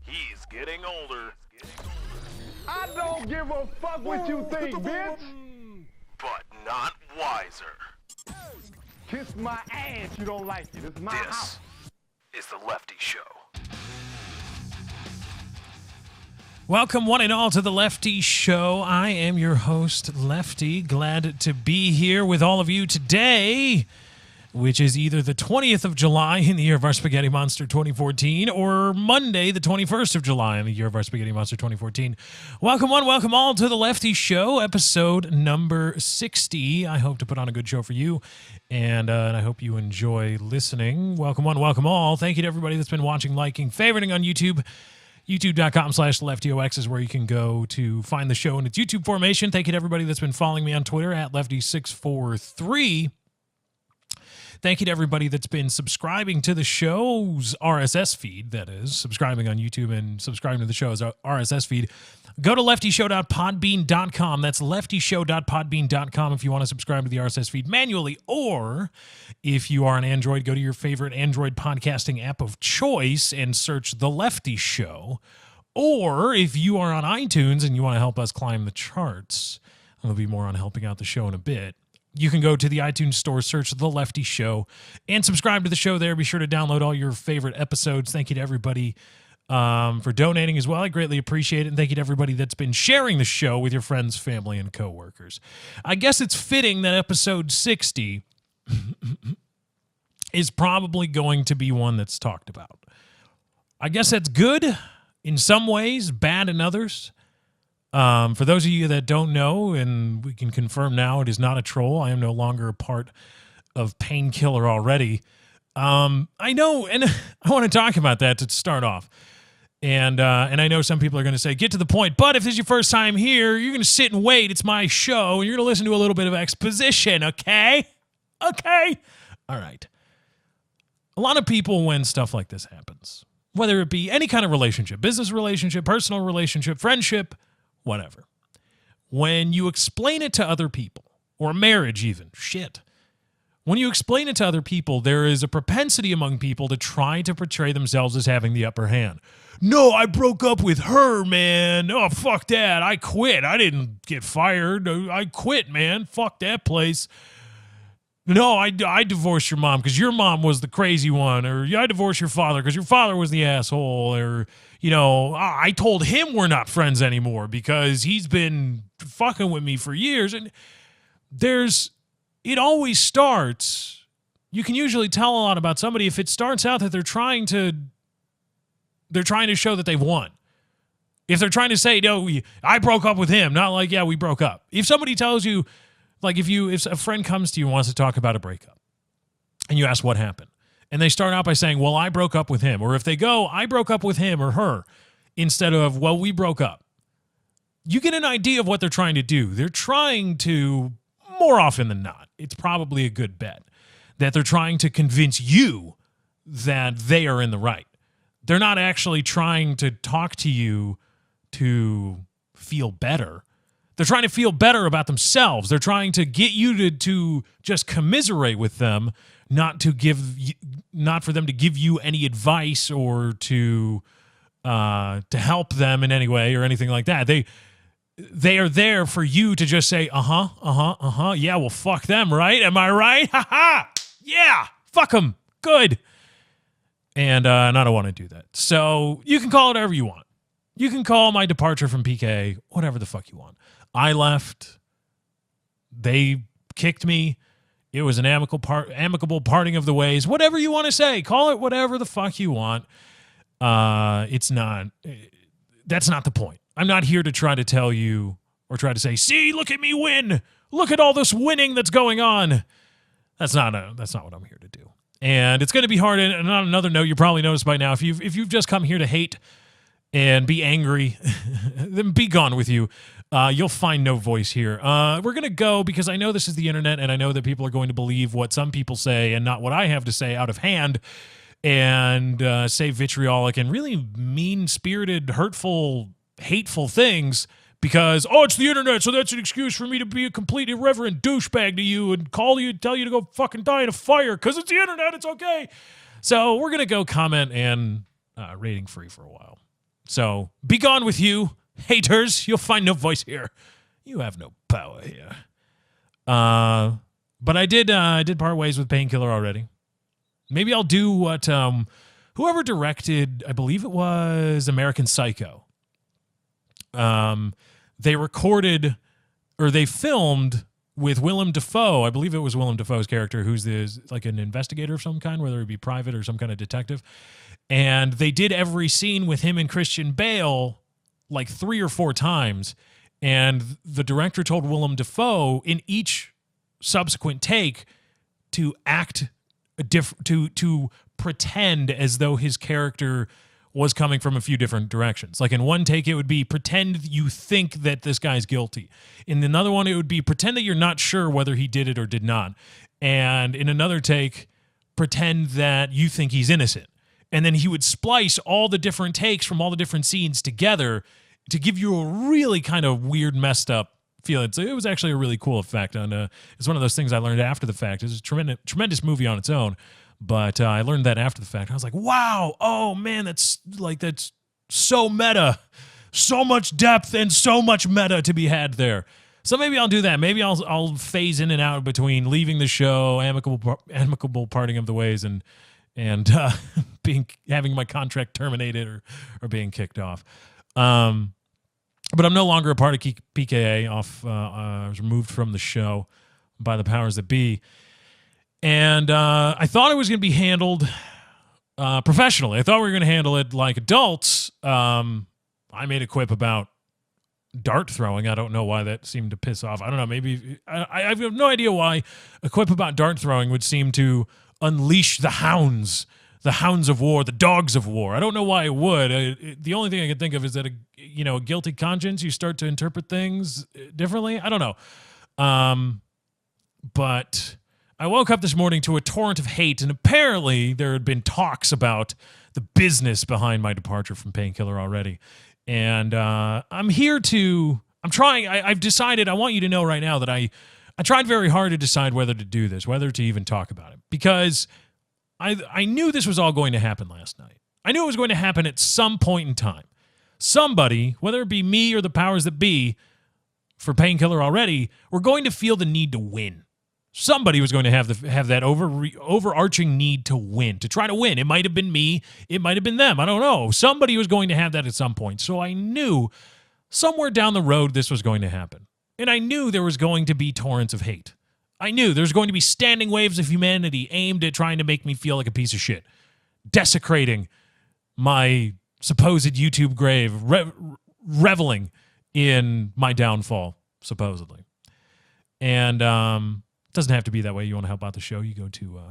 He's getting older. I don't give a fuck what you think, bitch. But not wiser. Kiss my ass, you don't like it. It's my house. This is the Lefty Show. Welcome, one and all, to the Lefty Show. I am your host, Lefty. Glad to be here with all of you today, which is either the 20th of July in the year of our Spaghetti Monster 2014 or Monday, the 21st of July in the year of our Spaghetti Monster 2014. Welcome, one, welcome all to the Lefty Show, episode number 60. I hope to put on a good show for you, and I hope you enjoy listening. Welcome, one, welcome all. Thank you to everybody that's been watching, liking, favoriting on YouTube. YouTube.com/LeftyOX is where you can go to find the show in its YouTube formation. Thank you to everybody that's been following me on Twitter at Lefty643. Thank you to everybody that's been subscribing to the show's RSS feed, that is, subscribing on YouTube and subscribing to the show's RSS feed. Go to leftyshow.podbean.com. That's leftyshow.podbean.com if you want to subscribe to the RSS feed manually, or if you are on Android, go to your favorite Android podcasting app of choice and search The Lefty Show. Or if you are on iTunes and you want to help us climb the charts, there'll be more on helping out the show in a bit. You can go to the iTunes store, search The Lefty Show, and subscribe to the show there. Be sure to download all your favorite episodes. Thank you to everybody for donating as well. I greatly appreciate it. And thank you to everybody that's been sharing the show with your friends, family, and coworkers. I guess it's fitting that episode 60 is probably going to be one that's talked about. I guess that's good in some ways, bad in others. For those of you that don't know, and we can confirm now, it is not a troll. I am no longer a part of Painkiller already. I know, and I want to talk about that to start off. And I know some people are going to say, get to the point. But if this is your first time here, you're going to sit and wait. It's my show, and you're going to listen to a little bit of exposition, okay? Okay? All right. A lot of people, when stuff like this happens, whether it be any kind of relationship, business relationship, personal relationship, friendship, whatever, when you explain it to other people, or marriage even, shit, when you explain it to other people, there is a propensity among people to try to portray themselves as having the upper hand. No, I broke up with her, man. Oh, fuck that. I quit. I didn't get fired. I quit, man. Fuck that place. No, I divorced your mom because your mom was the crazy one. Or I divorced your father because your father was the asshole. Or, you know, I told him we're not friends anymore because he's been fucking with me for years. And it always starts, you can usually tell a lot about somebody if it starts out that they're trying to show that they've won. If they're trying to say, no, I broke up with him, not like, yeah, we broke up. If somebody tells you, like if a friend comes to you and wants to talk about a breakup and you ask what happened, and they start out by saying, well, I broke up with him, or if they go, I broke up with him or her, instead of, well, we broke up, you get an idea of what they're trying to do. They're trying to, more often than not, it's probably a good bet that they're trying to convince you that they are in the right. They're not actually trying to talk to you to feel better. They're trying to feel better about themselves. They're trying to get you to just commiserate with them, not for them to give you any advice or to help them in any way or anything like that. They are there for you to just say, yeah, well, fuck them, right? Am I right? Ha-ha! Yeah, fuck them. Good. And I don't want to do that. So you can call it whatever you want. You can call my departure from PKA whatever the fuck you want. I left. They kicked me. It was an amicable parting of the ways. Whatever you want to say. Call it whatever the fuck you want. That's not the point. I'm not here to try to tell you or try to say, see, look at me win. Look at all this winning that's going on. That's not what I'm here to do. And it's going to be hard. And on another note, you probably noticed by now, if you've just come here to hate and be angry, then be gone with you. You'll find no voice here. We're going to go because I know this is the internet, and I know that people are going to believe what some people say and not what I have to say out of hand, and say vitriolic and really mean-spirited, hurtful, hateful things because, oh, it's the internet, so that's an excuse for me to be a complete irreverent douchebag to you and tell you to go fucking die in a fire because it's the internet, it's okay. So we're going to go comment and rating free for a while. So be gone with you, haters. You'll find no voice here. You have no power here. But I did part ways with Painkiller already. Maybe I'll do what whoever directed, I believe it was American Psycho. They recorded or they filmed with Willem Dafoe. I believe it was Willem Dafoe's character, who's like an investigator of some kind, whether it be private or some kind of detective. And they did every scene with him and Christian Bale like 3 or 4 times. And the director told Willem Dafoe in each subsequent take to act to pretend as though his character was coming from a few different directions. Like in one take, it would be pretend you think that this guy's guilty. In another one, it would be pretend that you're not sure whether he did it or did not. And in another take, pretend that you think he's innocent. And then he would splice all the different takes from all the different scenes together to give you a really kind of weird, messed up feeling. So it was actually a really cool effect. And it's one of those things I learned after the fact. It's a tremendous movie on its own. But I learned that after the fact. I was like, wow, oh man, that's so meta. So much depth and so much meta to be had there. So maybe I'll do that. Maybe I'll phase in and out between leaving the show, amicable parting of the ways, and having my contract terminated or being kicked off. But I'm no longer a part of PKA. I was removed from the show by the powers that be. And I thought it was going to be handled professionally. I thought we were going to handle it like adults. I made a quip about dart throwing. I don't know why that seemed to piss off. I don't know. Maybe I have no idea why a quip about dart throwing would seem to unleash the hounds of war, the dogs of war. I don't know why it would. The only thing I can think of is that a guilty conscience, you start to interpret things differently. I don't know. But I woke up this morning to a torrent of hate, and apparently there had been talks about the business behind my departure from Painkiller already. And I've decided, I want you to know right now that I tried very hard to decide whether to do this, whether to even talk about it, because I knew this was all going to happen last night. I knew it was going to happen at some point in time. Somebody, whether it be me or the powers that be for Painkiller already, were going to feel the need to win. Somebody was going to have that overarching need to win, to try to win. It might have been me. It might have been them. I don't know. Somebody was going to have that at some point. So I knew somewhere down the road this was going to happen. And I knew there was going to be torrents of hate. I knew there was going to be standing waves of humanity aimed at trying to make me feel like a piece of shit, desecrating my supposed YouTube grave, reveling in my downfall, supposedly. And it doesn't have to be that way. You want to help out the show, you go to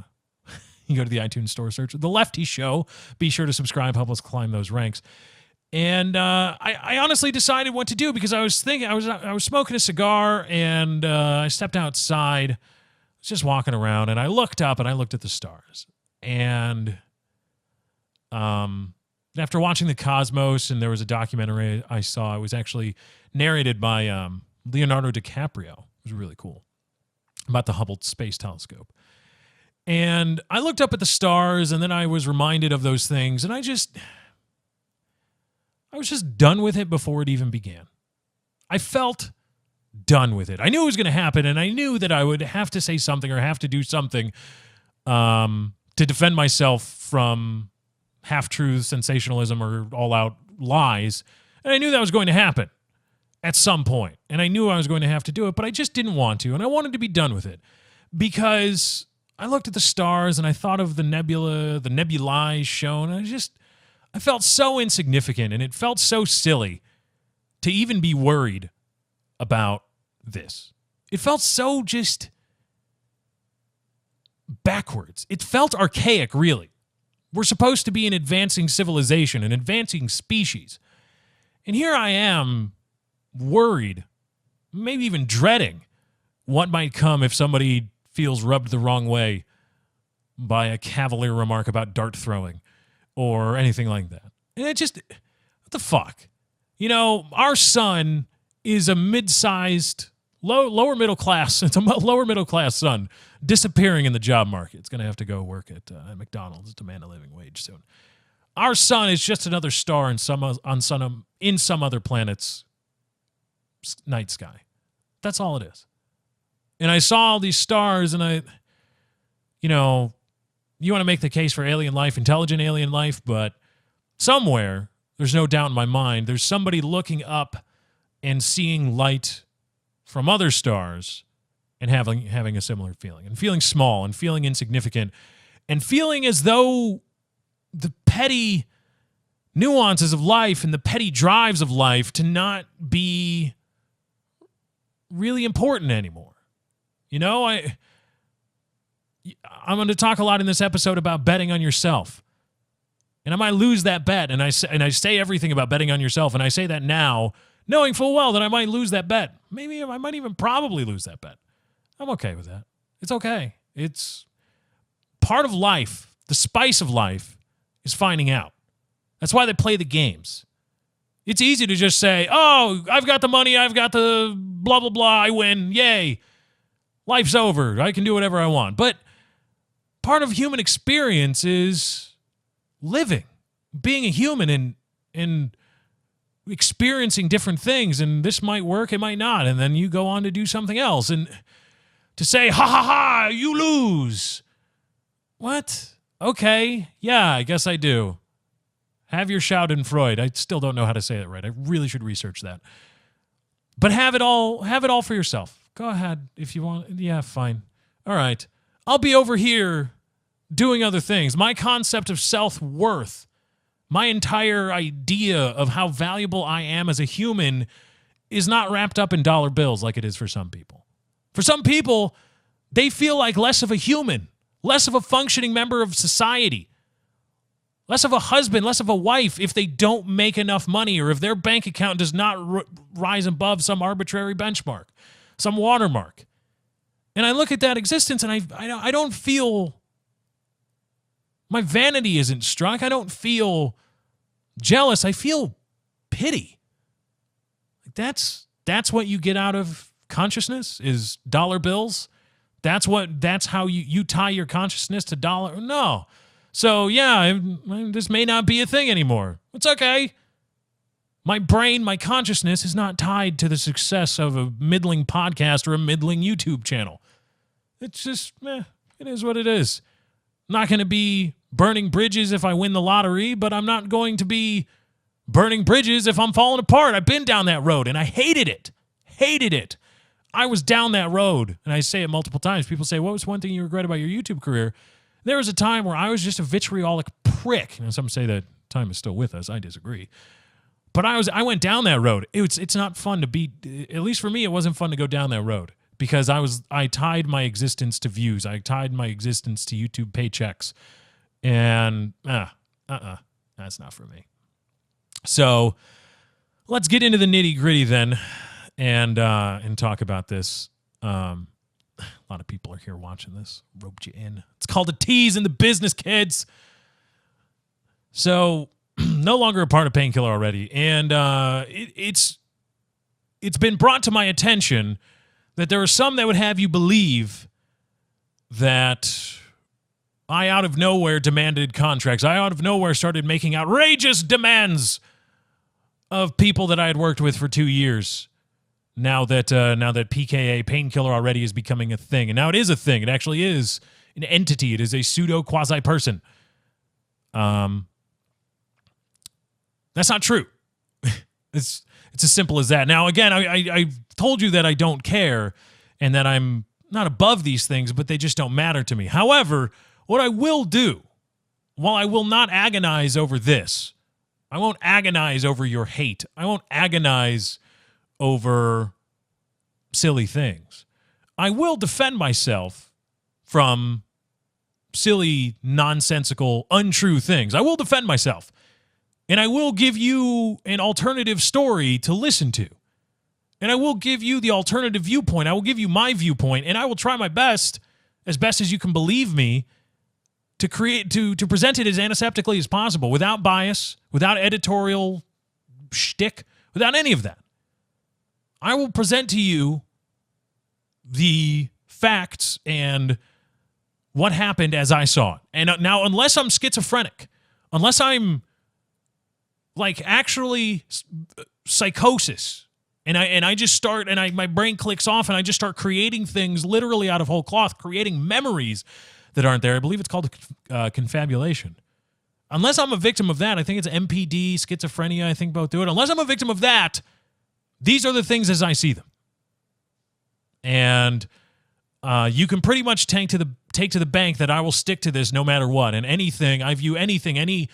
the iTunes store, search The Lefty Show. Be sure to subscribe, help us climb those ranks. And I honestly decided what to do, because I was thinking, I was smoking a cigar, and I stepped outside. I was just walking around, and I looked up and I looked at the stars. And after watching the Cosmos, and there was a documentary I saw, it was actually narrated by Leonardo DiCaprio. It was really cool, about the Hubble Space Telescope. And I looked up at the stars, and then I was reminded of those things, and I was just done with it before it even began. I felt done with it. I knew it was going to happen, and I knew that I would have to say something or have to do something to defend myself from half-truths, sensationalism, or all-out lies. And I knew that was going to happen at some point. And I knew I was going to have to do it, but I just didn't want to, and I wanted to be done with it. Because I looked at the stars, and I thought of the nebulae shown, and I felt so insignificant, and it felt so silly to even be worried about this. It felt so just backwards. It felt archaic, really. We're supposed to be an advancing civilization, an advancing species. And here I am, worried, maybe even dreading what might come if somebody feels rubbed the wrong way by a cavalier remark about dart throwing or anything like that. And it just, what the fuck? You know, our son is a mid-sized, lower middle class. It's a lower middle class son disappearing in the job market. It's going to have to go work at McDonald's, demand a living wage soon. Our sun is just another star in some other planet's night sky. That's all it is. And I saw all these stars, and you want to make the case for alien life, intelligent alien life, but somewhere, there's no doubt in my mind, there's somebody looking up and seeing light from other stars and having a similar feeling, and feeling small and feeling insignificant and feeling as though the petty nuances of life and the petty drives of life to not be really important anymore. I'm going to talk a lot in this episode about betting on yourself. And I might lose that bet, and I say everything about betting on yourself, and I say that now, knowing full well that I might lose that bet. Maybe I might even probably lose that bet. I'm okay with that. It's okay. It's part of life. The spice of life is finding out. That's why they play the games. It's easy to just say, oh, I've got the money, I've got the blah, blah, blah, I win, yay. Life's over, I can do whatever I want. But part of human experience is living, being a human and experiencing different things, and this might work, it might not, and then you go on to do something else. And to say, ha, ha, ha, you lose. What? Okay, yeah, I guess I do. Have your Schadenfreude. I still don't know how to say it right. I really should research that. But have it all for yourself. Go ahead if you want. Yeah, fine. All right. I'll be over here doing other things. My concept of self-worth, my entire idea of how valuable I am as a human is not wrapped up in dollar bills like it is for some people. For some people, they feel like less of a human, less of a functioning member of society, less of a husband, less of a wife if they don't make enough money, or if their bank account does not rise above some arbitrary benchmark, some watermark. And I look at that existence and I don't feel, my vanity isn't struck. I don't feel jealous. I feel pity. That's what you get out of consciousness, is dollar bills. That's how you tie your consciousness to dollar. No. So yeah, this may not be a thing anymore. It's okay. My brain, my consciousness is not tied to the success of a middling podcast or a middling YouTube channel. It's just, it is what it is. I'm not going to be burning bridges if I win the lottery, but I'm not going to be burning bridges if I'm falling apart. I've been down that road, and I hated it. Hated it. I was down that road, and I say it multiple times. People say, what was one thing you regret about your YouTube career? There was a time where I was just a vitriolic prick. And some say that time is still with us. I disagree. But I went down that road. It's not fun to be, at least for me, it wasn't fun to go down that road, because I tied my existence to views. I tied my existence to YouTube paychecks. And that's not for me. So let's get into the nitty-gritty then and talk about this. A lot of people are here watching this. Roped you in. It's called a tease in the business, kids. So, no longer a part of Painkiller already. And it's been brought to my attention that there are some that would have you believe that I out of nowhere demanded contracts. I out of nowhere started making outrageous demands of people that I had worked with for 2 years. Now that PKA, Painkiller, already is becoming a thing. And now it is a thing. It actually is an entity. It is a pseudo-quasi-person. That's not true. It's as simple as that. Now, again, I told you that I don't care and that I'm not above these things, but they just don't matter to me. However, what I will do, while I will not agonize over this, I won't agonize over your hate. I won't agonize over silly things. I will defend myself from silly, nonsensical, untrue things. I will defend myself. And I will give you an alternative story to listen to. And I will give you the alternative viewpoint. I will give you my viewpoint, and I will try my best as you can believe me, to present it as antiseptically as possible, without bias, without editorial shtick, without any of that. I will present to you the facts and what happened as I saw it. And now, unless I'm schizophrenic, unless I'm like actually psychosis, and I just start, and my brain clicks off, and I just start creating things literally out of whole cloth, creating memories that aren't there. I believe it's called confabulation. Unless I'm a victim of that, I think it's MPD, schizophrenia, I think both do it. Unless I'm a victim of that, these are the things as I see them. And you can pretty much take to the bank that I will stick to this no matter what. And anything, I view anything, any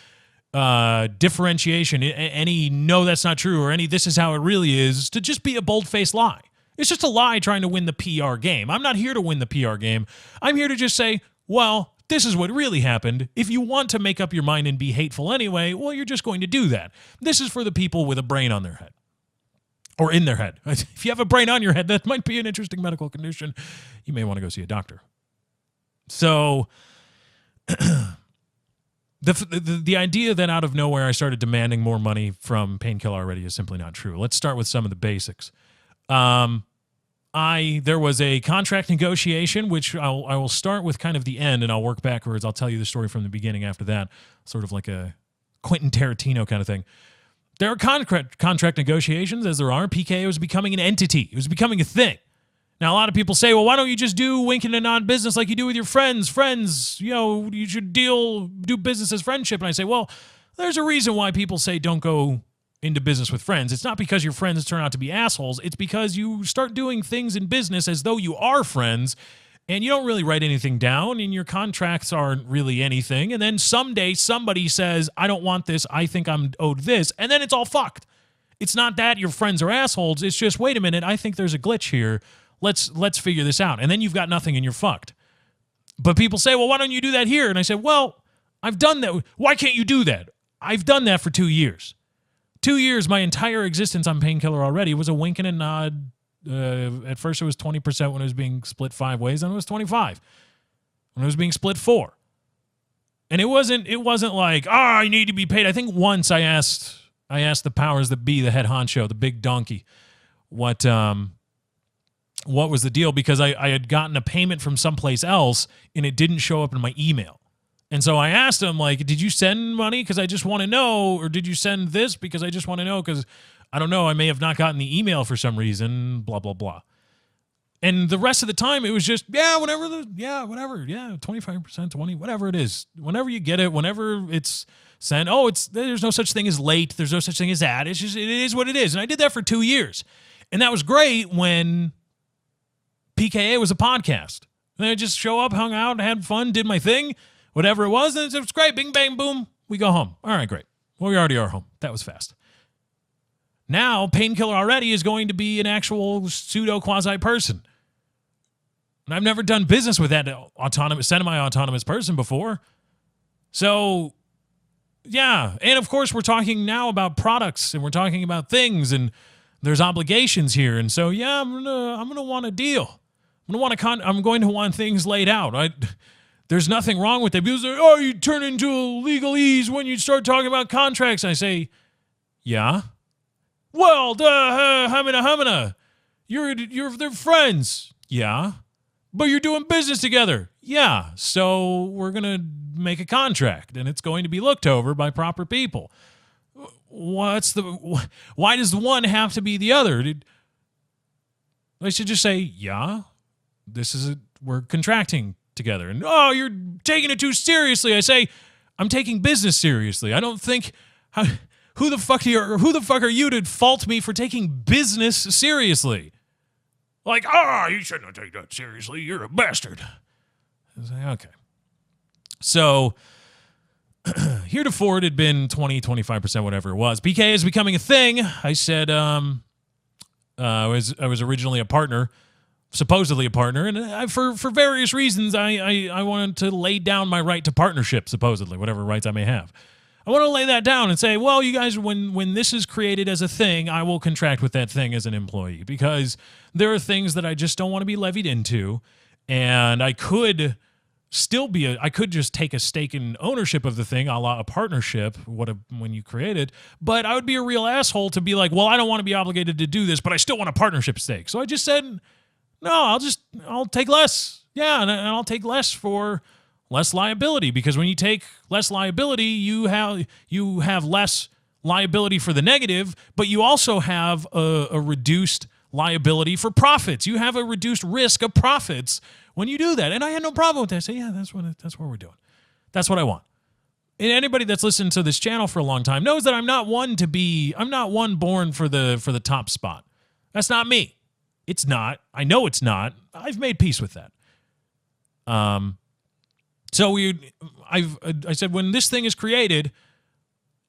differentiation, any no, that's not true, or any this is how it really is, to just be a bold-faced lie. It's just a lie trying to win the PR game. I'm not here to win the PR game. I'm here to just say, well, this is what really happened. If you want to make up your mind and be hateful anyway, well, you're just going to do that. This is for the people with a brain on their head. Or in their head. If you have a brain on your head, that might be an interesting medical condition. You may want to go see a doctor. So, the idea that out of nowhere I started demanding more money from Painkiller already is simply not true. Let's start with some of the basics. There was a contract negotiation, which I will start with kind of the end, and I'll work backwards. I'll tell you the story from the beginning after that, sort of like a Quentin Tarantino kind of thing. There are contract negotiations, as there are. PKA was becoming an entity. It was becoming a thing. Now, a lot of people say, well, why don't you just do winking and non-business like you do with your friends? Friends, you should do business as friendship. And I say, well, there's a reason why people say don't go into business with friends. It's not because your friends turn out to be assholes. It's because you start doing things in business as though you are friends, and you don't really write anything down, and your contracts aren't really anything. And then someday somebody says, I don't want this, I think I'm owed this, and then it's all fucked. It's not that your friends are assholes. It's just, wait a minute, I think there's a glitch here. Let's figure this out. And then you've got nothing and you're fucked. But people say, well, why don't you do that here? And I said, well, I've done that. Why can't you do that? I've done that for 2 years. 2 years, my entire existence on Painkiller already was a wink and a nod. At first it was 20% when it was being split 5 ways, and it was 25 when it was being split 4. And it wasn't like, I need to be paid. I think once I asked the powers that be, the head honcho, the big donkey, what was the deal, because I had gotten a payment from someplace else and it didn't show up in my email. And so I asked him, like, did you send money? Because I just want to know. Or did you send this? Because I just want to know, because I don't know, I may have not gotten the email for some reason, blah, blah, blah. And the rest of the time, it was just, whatever, 25%, 20, whatever it is. Whenever you get it, whenever it's sent, there's no such thing as late. There's no such thing as that. It's just, it is what it is. And I did that for 2 years. And that was great when PKA was a podcast. And I just show up, hung out, had fun, did my thing, whatever it was, and it was great. Bing, bang, boom, we go home. All right, great. Well, we already are home. That was fast. Now, Painkiller already is going to be an actual pseudo-quasi person. And I've never done business with that semi-autonomous person before. So, yeah. And, of course, we're talking now about products, and we're talking about things, and there's obligations here. And so, yeah, I'm gonna want a deal. I'm going to want things laid out. There's nothing wrong with it. People say, you turn into a legalese when you start talking about contracts. And I say, yeah. Well, hamina. They're friends. Yeah. But you're doing business together. Yeah. So we're going to make a contract, and it's going to be looked over by proper people. Why does one have to be the other? I should just say, yeah, we're contracting together. And, you're taking it too seriously. I say, I'm taking business seriously. I don't think, who the fuck are you to fault me for taking business seriously? Like, you shouldn't take that seriously. You're a bastard. I was like, okay. So, heretofore it had been 20, 25%, whatever it was. PKA is becoming a thing. I said, I was originally a partner, supposedly a partner, and for various reasons, I wanted to lay down my right to partnership, supposedly, whatever rights I may have. I want to lay that down and say, well, you guys, when this is created as a thing, I will contract with that thing as an employee, because there are things that I just don't want to be levied into, and I could I could just take a stake in ownership of the thing, a la a partnership, when you create it, but I would be a real asshole to be like, well, I don't want to be obligated to do this, but I still want a partnership stake. So I just said, no, I'll take less. Yeah, and I'll take less for less liability, because when you take less liability, you have less liability for the negative, but you also have a reduced liability for profits. You have a reduced risk of profits when you do that. And I had no problem with that. I say, yeah, that's what we're doing. That's what I want. And anybody that's listened to this channel for a long time knows that I'm not one born for the top spot. That's not me. It's not. I know it's not. I've made peace with that. So I said, when this thing is created,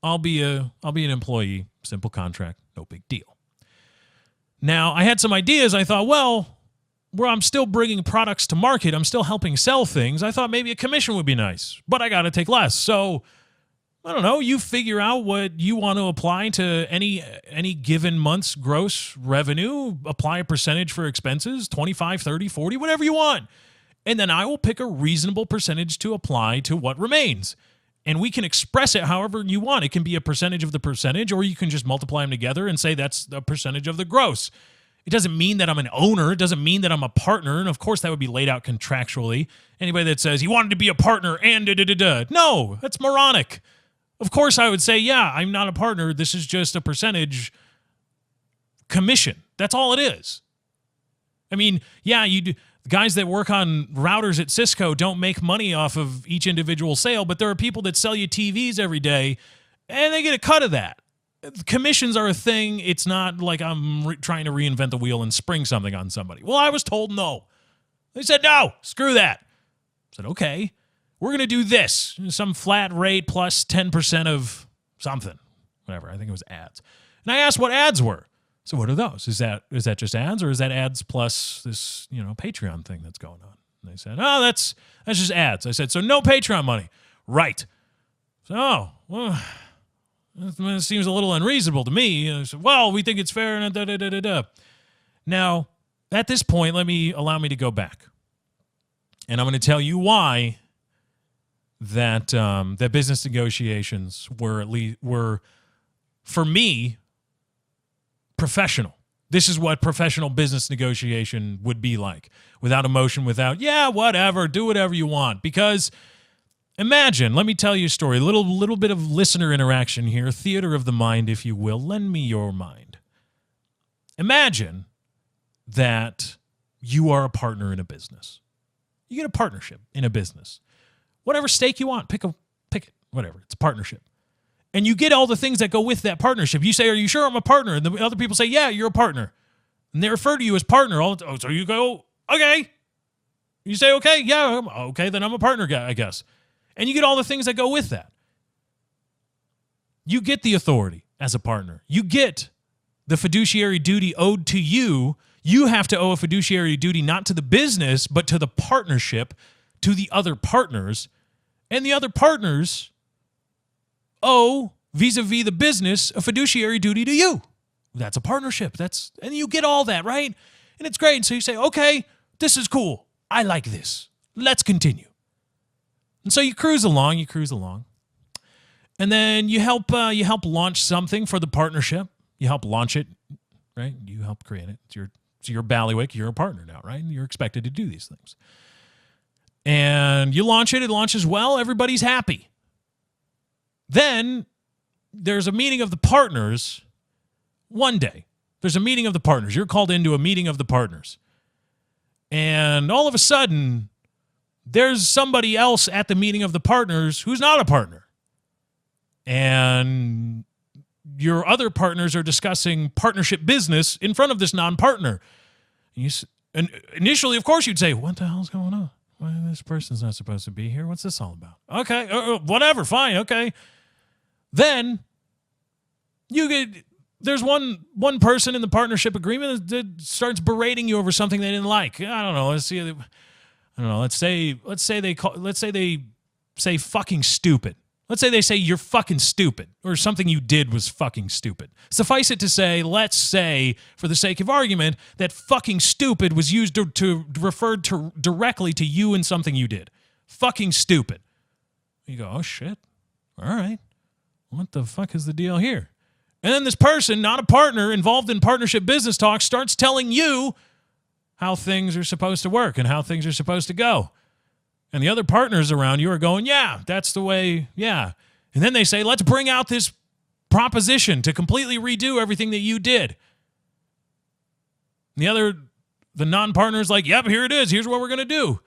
I'll be an employee, simple contract, no big deal. Now, I had some ideas. I thought, well, where I'm still bringing products to market, I'm still helping sell things. I thought maybe a commission would be nice, but I got to take less. So, I don't know, you figure out what you want to apply to any given month's gross revenue, apply a percentage for expenses, 25, 30, 40, whatever you want. And then I will pick a reasonable percentage to apply to what remains. And we can express it however you want. It can be a percentage of the percentage, or you can just multiply them together and say that's the percentage of the gross. It doesn't mean that I'm an owner. It doesn't mean that I'm a partner. And of course, that would be laid out contractually. Anybody that says, you wanted to be a partner and da-da-da-da. No, that's moronic. Of course, I would say, yeah, I'm not a partner. This is just a percentage commission. That's all it is. I mean, yeah, guys that work on routers at Cisco don't make money off of each individual sale, but there are people that sell you TVs every day, and they get a cut of that. Commissions are a thing. It's not like I'm trying to reinvent the wheel and spring something on somebody. Well, I was told no. They said, no, screw that. I said, okay, we're going to do this. Some flat rate plus 10% of something. Whatever, I think it was ads. And I asked what ads were. So what are those? Is that just ads, or is that ads plus this, Patreon thing that's going on? And they said, oh, that's just ads. I said, so no Patreon money. Right. So, oh, well, that seems a little unreasonable to me. And I said, well, we think it's fair. And da-da-da-da-da. Now, at this point, allow me to go back. And I'm going to tell you why that business negotiations were, for me, professional. This is what professional business negotiation would be like, without emotion, without, yeah, whatever, do whatever you want. Because imagine, let me tell you a story, a little bit of listener interaction here, theater of the mind, if you will. Lend me your mind. Imagine that you are a partner in a business. You get a partnership in a business. Whatever stake you want, pick it, whatever. It's a partnership. And you get all the things that go with that partnership. You say, are you sure I'm a partner? And the other people say, yeah, you're a partner. And they refer to you as partner. So you go, okay. You say, okay, yeah, okay, then I'm a partner guy, I guess. And you get all the things that go with that. You get the authority as a partner. You get the fiduciary duty owed to you. You have to owe a fiduciary duty not to the business, but to the partnership, to the other partners. And the other partners owe, vis-a-vis the business, a fiduciary duty to you. That's a partnership. And you get all that, right? And it's great. So you say, okay, this is cool. I like this. Let's continue. And so you cruise along. And then you help launch something for the partnership. You help launch it, right? You help create it. It's your bailiwick. You're a partner now, right? You're expected to do these things. And you launch it. It launches well. Everybody's happy. Then there's a meeting of the partners one day. There's a meeting of the partners. You're called into a meeting of the partners. And all of a sudden, there's somebody else at the meeting of the partners who's not a partner. And your other partners are discussing partnership business in front of this non-partner. And initially, of course, you'd say, what the hell's going on? Well, this person's not supposed to be here. What's this all about? Okay, whatever, fine, okay. Then there's one person in the partnership agreement that starts berating you over something they didn't like. I don't know. Let's say they say fucking stupid. Let's say they say you're fucking stupid, or something you did was fucking stupid. Suffice it to say, let's say, for the sake of argument, that fucking stupid was used to refer to directly to you and something you did. Fucking stupid. You go, oh shit. All right. What the fuck is the deal here? And then this person, not a partner, involved in partnership business talk, starts telling you how things are supposed to work and how things are supposed to go. And the other partners around you are going, yeah, that's the way, yeah. And then they say, let's bring out this proposition to completely redo everything that you did. And the non-partner's like, yep, here it is. Here's what we're going to do.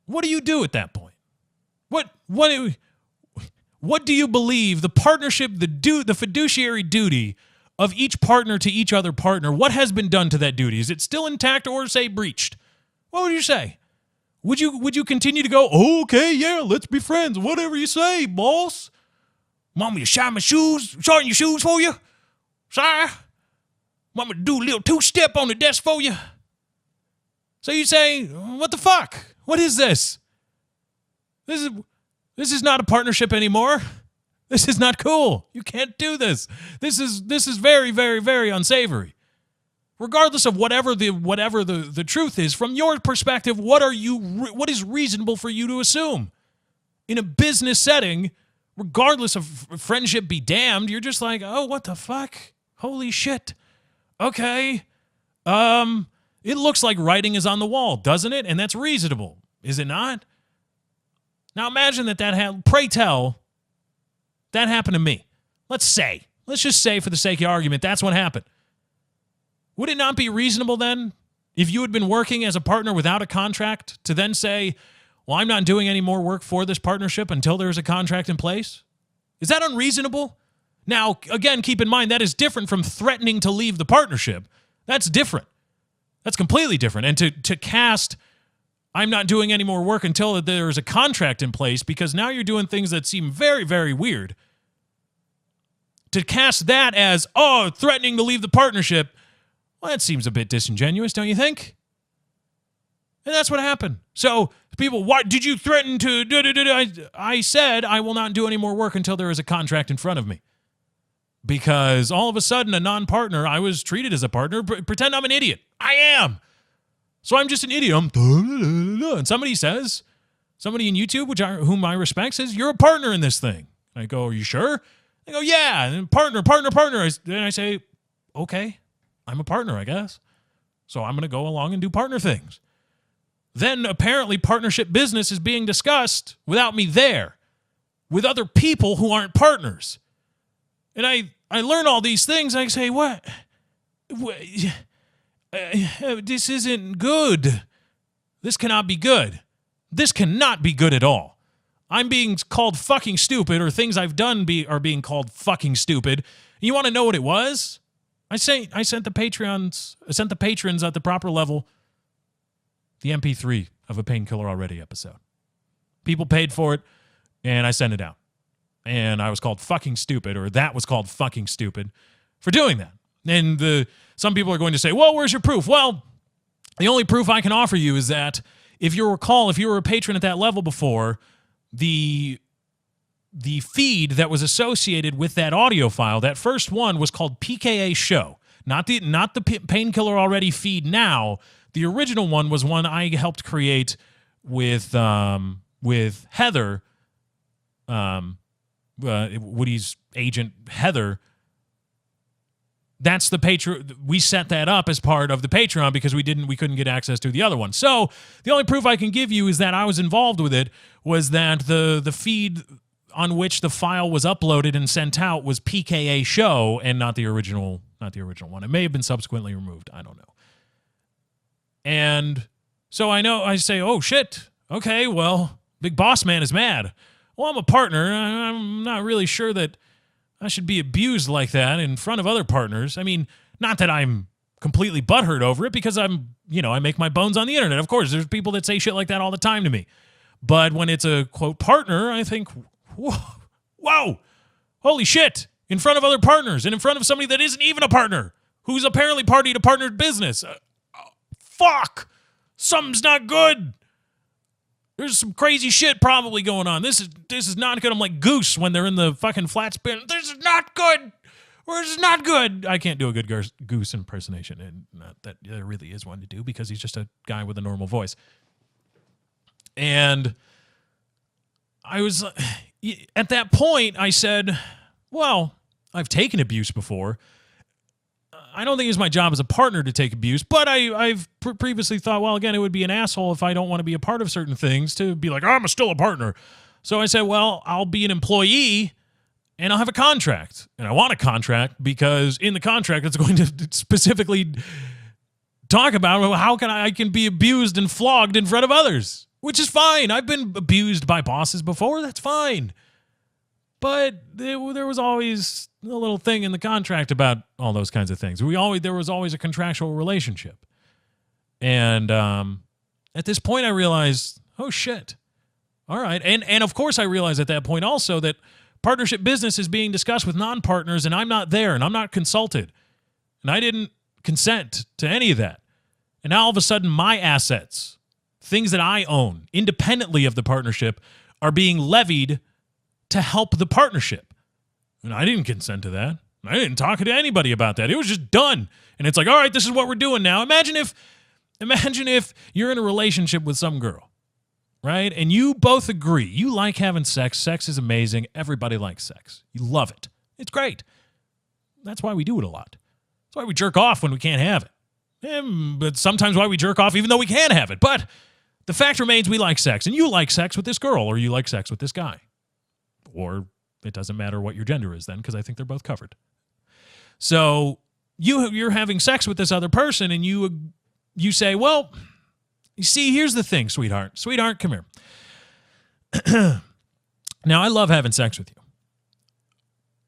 What do you do at that point? What do you believe the partnership, the fiduciary duty of each partner to each other partner, what has been done to that duty? Is it still intact or, say, breached? What would you say? Would you continue to go, oh, okay, yeah, let's be friends, whatever you say, boss? Want me to shine your shoes for you? Sorry? Want me to do a little two-step on the desk for you? So you say, what the fuck? What is this? This is not a partnership anymore. This is not cool. You can't do this. This is very, very, very unsavory. Regardless of whatever the truth is, from your perspective, what is reasonable for you to assume? In a business setting, regardless of friendship be damned, you're just like, oh, what the fuck? Holy shit. Okay. It looks like writing is on the wall, doesn't it? And that's reasonable, is it not? Now imagine pray tell, that happened to me. Let's just say for the sake of argument, that's what happened. Would it not be reasonable then, if you had been working as a partner without a contract, to then say, well, I'm not doing any more work for this partnership until there's a contract in place? Is that unreasonable? Now, again, keep in mind, that is different from threatening to leave the partnership. That's different. That's completely different. And to cast, I'm not doing any more work until there is a contract in place, because now you're doing things that seem very, very weird. To cast that as, oh, threatening to leave the partnership, well, that seems a bit disingenuous, don't you think? And that's what happened. So people, what did you threaten to? I said I will not do any more work until there is a contract in front of me. Because all of a sudden, a non-partner, I was treated as a partner. Pretend I'm an idiot. I am. So I'm just an idiot. And somebody in YouTube, whom I respect, says, you're a partner in this thing. I go, are you sure? They go, yeah. And partner. Then I say, okay, I'm a partner, I guess. So I'm going to go along and do partner things. Then apparently partnership business is being discussed without me there, with other people who aren't partners. And I learn all these things. I say, what? This isn't good. This cannot be good. This cannot be good at all. I'm being called fucking stupid, or things I've done are being called fucking stupid. You want to know what it was? I sent the patrons at the proper level the MP3 of a Painkiller Already episode. People paid for it, and I sent it out. And I was called fucking stupid, or that was called fucking stupid for doing that. And some people are going to say, well, where's your proof? Well, the only proof I can offer you is that if you were a patron at that level before, the feed that was associated with that audio file, that first one was called PKA Show. Not the Painkiller Already feed now. The original one was one I helped create with Heather, Woody's agent Heather. That's the Patreon. We set that up as part of the Patreon because we couldn't get access to the other one. So the only proof I can give you is that I was involved with it, was that the feed on which the file was uploaded and sent out was PKA Show and not the original one. It may have been subsequently removed. I don't know. And so I say, oh shit. Okay, well, Big Boss Man is mad. Well, I'm a partner. I'm not really sure that I should be abused like that in front of other partners. I mean, not that I'm completely butthurt over it, because I make my bones on the internet. Of course, there's people that say shit like that all the time to me. But when it's a, quote, partner, I think, whoa, holy shit, in front of other partners and in front of somebody that isn't even a partner, who's apparently party to partnered business. Fuck, something's not good. There's some crazy shit probably going on. This is not good. I'm like Goose when they're in the fucking flat spin. This is not good. This is not good. I can't do a good Goose impersonation, and not that there really is one to do, because he's just a guy with a normal voice. And I was, at that point, I said, well, I've taken abuse before. I don't think it's my job as a partner to take abuse, but I've previously thought, well, again, it would be an asshole if I don't want to be a part of certain things to be like, oh, I'm still a partner. So I said, well, I'll be an employee and I'll have a contract. And I want a contract because in the contract, it's going to specifically talk about how I can be abused and flogged in front of others, which is fine. I've been abused by bosses before. That's fine. But there was always a little thing in the contract about all those kinds of things. There was always a contractual relationship. And at this point, I realized, oh, shit. All right. And of course, I realized at that point also that partnership business is being discussed with non-partners, and I'm not there, and I'm not consulted. And I didn't consent to any of that. And now all of a sudden, my assets, things that I own independently of the partnership, are being levied to help the partnership. And I didn't consent to that. I didn't talk to anybody about that. It was just done. And it's like, all right, this is what we're doing now. Imagine if you're in a relationship with some girl, right? And you both agree. You like having sex. Sex is amazing. Everybody likes sex. You love it. It's great. That's why we do it a lot. That's why we jerk off when we can't have it. But sometimes why we jerk off even though we can have it. But the fact remains we like sex. And you like sex with this girl, or you like sex with this guy. Or it doesn't matter what your gender is then, because I think they're both covered. So you're having sex with this other person, and you say, well, you see, here's the thing, sweetheart. Sweetheart, come here. Now, I love having sex with you.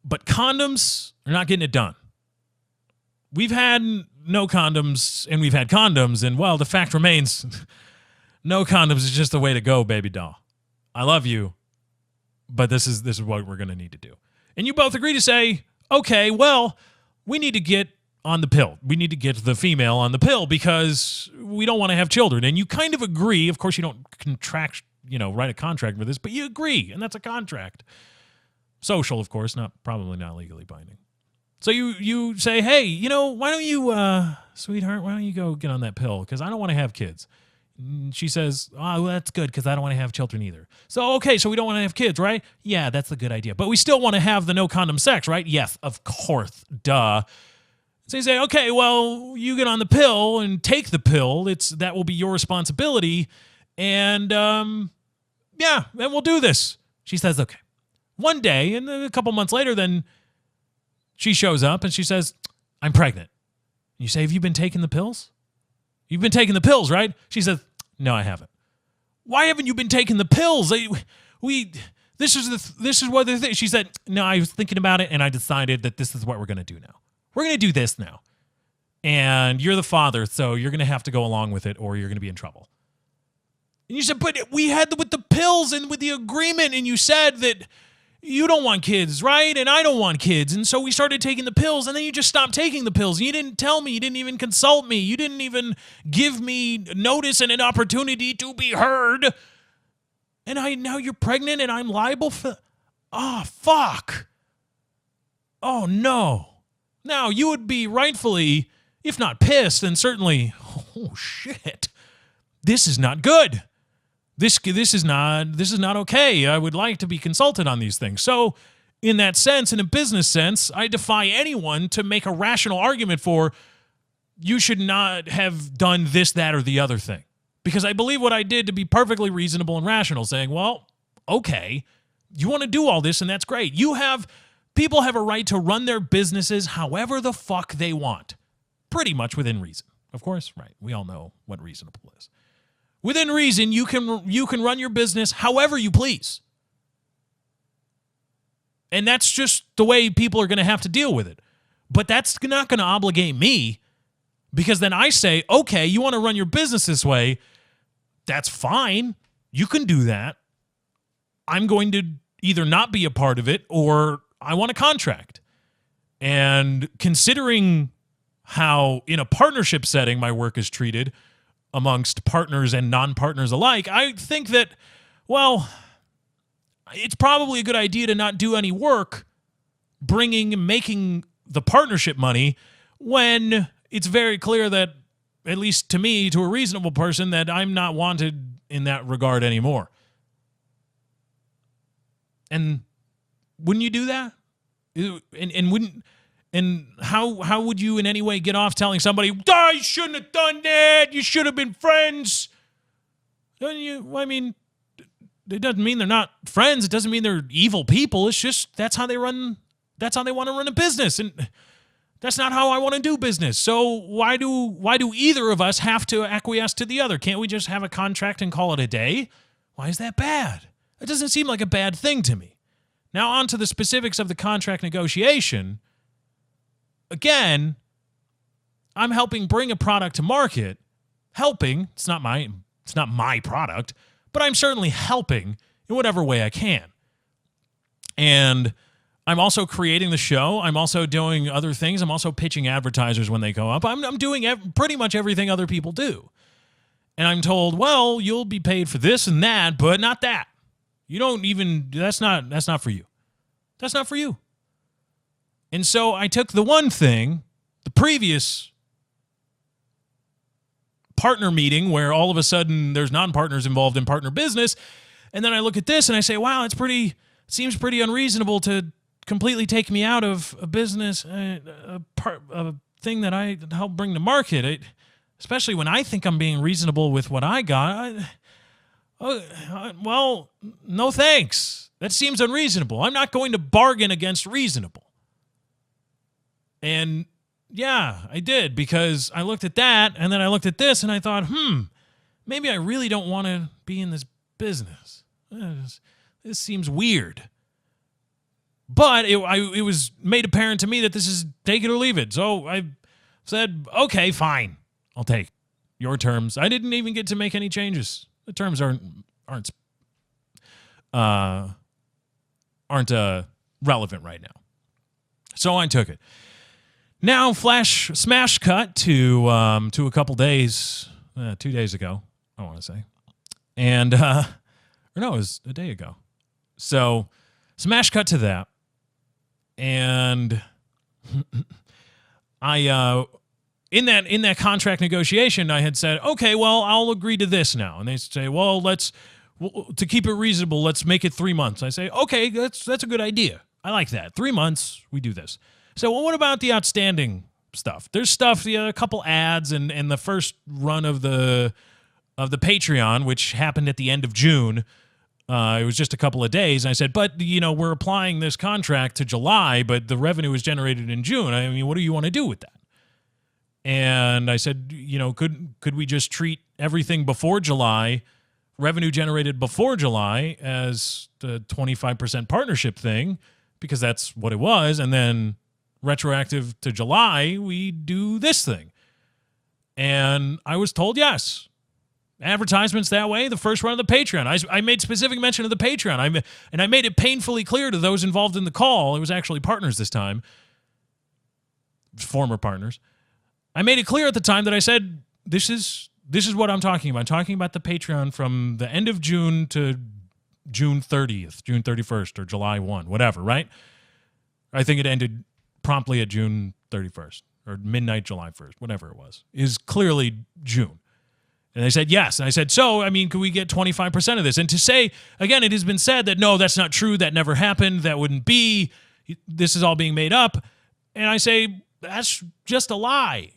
But condoms are not getting it done. We've had no condoms, and we've had condoms, and, well, the fact remains, no condoms is just the way to go, baby doll. I love you. But this is what we're going to need to do. And you both agree to say, okay, well, we need to get on the pill. We need to get the female on the pill because we don't want to have children. And you kind of agree. Of course, you don't write a contract with this, but you agree, and that's a contract. Social, of course, probably not legally binding. So you say, hey, why don't you, sweetheart, why don't you go get on that pill? Because I don't want to have kids. She says, oh, well, that's good because I don't want to have children either. So, okay, so we don't want to have kids, right? Yeah, that's a good idea. But we still want to have the no condom sex, right? Yes, of course, duh. So you say, okay, well, you get on the pill and take the pill. That will be your responsibility. And, yeah, then we'll do this. She says, okay. One day, and then a couple months later, then she shows up and she says, I'm pregnant. You say, have you been taking the pills? You've been taking the pills, right? She says, no, I haven't. Why haven't you been taking the pills? This is what the thing. She said, no, I was thinking about it, and I decided that this is what we're going to do now. We're going to do this now. And you're the father, so you're going to have to go along with it, or you're going to be in trouble. And you said, but we had with the pills and with the agreement, and you said that you don't want kids, right? And I don't want kids. And so we started taking the pills, and then you just stopped taking the pills. And you didn't tell me. You didn't even consult me. You didn't even give me notice and an opportunity to be heard. And now you're pregnant, and I'm liable for... Oh, fuck. Oh, no. Now, you would be rightfully, if not pissed, then certainly, oh, shit. This is not good. This is not okay. I would like to be consulted on these things. So, in that sense, in a business sense, I defy anyone to make a rational argument for you should not have done this, that, or the other thing. Because I believe what I did to be perfectly reasonable and rational, saying, well, okay, you want to do all this, and that's great. People have a right to run their businesses however the fuck they want. Pretty much within reason. Of course, right. We all know what reasonable is. Within reason, you can run your business however you please. And that's just the way people are going to have to deal with it. But that's not going to obligate me, because then I say, okay, you want to run your business this way, that's fine. You can do that. I'm going to either not be a part of it, or I want a contract. And considering how in a partnership setting my work is treated amongst partners and non-partners alike, I think that, well, it's probably a good idea to not do any work making the partnership money when it's very clear that, at least to me, to a reasonable person, that I'm not wanted in that regard anymore. And wouldn't you do that? And And how would you in any way get off telling somebody, oh, you shouldn't have done that, you should have been friends? I mean, it doesn't mean they're not friends. It doesn't mean they're evil people. It's just that's how they want to run a business. And that's not how I want to do business. So why do either of us have to acquiesce to the other? Can't we just have a contract and call it a day? Why is that bad? It doesn't seem like a bad thing to me. Now on to the specifics of the contract negotiation. Again, I'm helping bring a product to market. Helping, it's not my product, but I'm certainly helping in whatever way I can. And I'm also creating the show. I'm also doing other things. I'm also pitching advertisers when they go up. I'm doing pretty much everything other people do. And I'm told, well, you'll be paid for this and that, but not that. You don't even, that's not for you. That's not for you. And so I took the one thing, the previous partner meeting where all of a sudden there's non-partners involved in partner business, and then I look at this and I say, wow, it seems pretty unreasonable to completely take me out of a business, a thing that I help bring to market, especially when I think I'm being reasonable with what I got. Well, no thanks. That seems unreasonable. I'm not going to bargain against reasonable. And yeah, I did, because I looked at that and then I looked at this and I thought, maybe I really don't want to be in this business. This seems weird. But it was made apparent to me that this is take it or leave it. So I said, okay, fine. I'll take your terms. I didn't even get to make any changes. The terms aren't relevant right now. So I took it. Now, smash cut to a couple days, 2 days ago, I want to say. And, or no, it was a day ago. So, smash cut to that. And I, in that contract negotiation, I had said, okay, well, I'll agree to this now. And they say, well, to keep it reasonable, let's make it 3 months. I say, okay, that's a good idea. I like that. 3 months, we do this. So, well, what about the outstanding stuff? There's stuff, a couple ads, and the first run of the Patreon, which happened at the end of June. It was just a couple of days. And I said, but, we're applying this contract to July, but the revenue was generated in June. I mean, what do you want to do with that? And I said, could we just treat everything before July, revenue generated before July, as the 25% partnership thing, because that's what it was, and then retroactive to July, we do this thing. And I was told yes. Advertisements that way, the first run of the Patreon. I made specific mention of the Patreon. I made it painfully clear to those involved in the call. It was actually partners this time. Former partners. I made it clear at the time that I said, this is what I'm talking about. I'm talking about the Patreon from the end of June to June 30th, June 31st, or July 1, whatever, right? I think it ended promptly at June 31st, or midnight July 1st, whatever it was. Is clearly June. And they said yes. And I said, so, I mean, could we get 25% of this? And to say, again, it has been said that, no, that's not true. That never happened. That wouldn't be. This is all being made up. And I say, that's just a lie.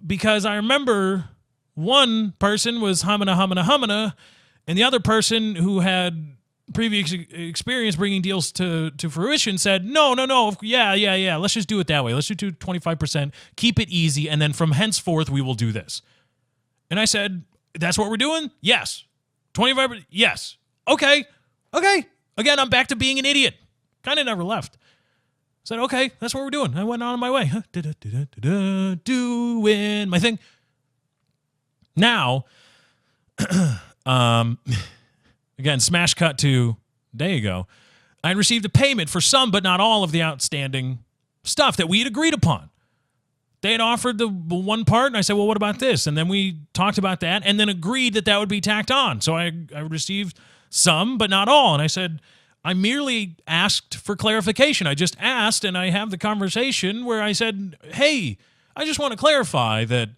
Because I remember one person was humana, and the other person who had previous experience bringing deals to fruition said, no, yeah, let's just do it that way. Let's just do 25%, keep it easy, and then from henceforth, we will do this. And I said, that's what we're doing? Yes. 25%? Yes. Okay. Again, I'm back to being an idiot. Kind of never left. I said, okay, that's what we're doing. I went on my way. Doing my thing. Now, again, smash cut to a day ago, I received a payment for some but not all of the outstanding stuff that we had agreed upon. They had offered the one part, and I said, well, what about this? And then we talked about that and then agreed that would be tacked on. So I received some but not all. And I said, I merely asked for clarification. I just asked, and I have the conversation where I said, hey, I just want to clarify that